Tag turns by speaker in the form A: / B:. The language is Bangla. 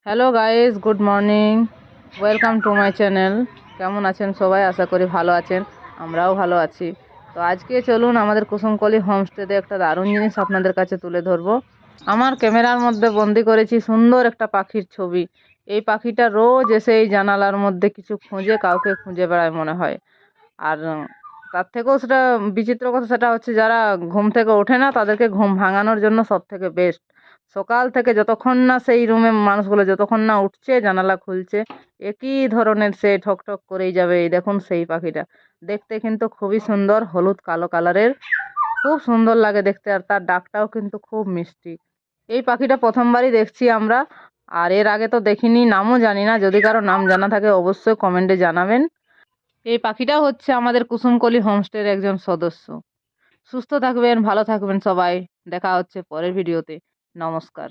A: Hello guys, good morning. Welcome to my channel. কেমন আছেন সবাই? আশা করি ভালো আছেন, আমরাও ভালো আছি। তো আজকে চলুন আমাদের কুসুমকলি হোমস্টেতে একটা দারুণ জিনিস আপনাদের কাছে তুলে ধরবো। আমার ক্যামেরার মধ্যে বন্দি করেছি সুন্দর একটা পাখির ছবি। এই পাখিটা রোজ এসে এই জানালার মধ্যে কিছু খুঁজে, কাউকে খুঁজে বেড়ায় মনে হয়। আর তার থেকেও সেটা বিচিত্র কথা, সেটা হচ্ছে যারা ঘুম থেকে ওঠে না তাদেরকে ঘুম ভাঙানোর জন্য সব থেকে বেস্ট। সকাল থেকে যতক্ষণ না সেই রুমে মানুষগুলো যতক্ষণ না উঠছে, জানালা খুলছে, একই ধরনের সে ঠক ঠক করেই যাবে। এই দেখুন সেই পাখিটা, দেখতে কিন্তু খুবই সুন্দর, হলুদ কালো কালারের, খুব সুন্দর লাগে দেখতে। আর তার ডাকটাও কিন্তু খুব মিষ্টি। এই পাখিটা প্রথমবারই দেখছি আমরা, আর এর আগে তো দেখিনি, নামও জানি না। যদি কারো নাম জানা থাকে অবশ্যই কমেন্টে জানাবেন। এই পাখিটা হচ্ছে আমাদের কুসুমকলি হোমস্টের একজন সদস্য। সুস্থ থাকবেন, ভালো থাকবেন সবাই। দেখা হচ্ছে পরের ভিডিওতে। নমস্কার।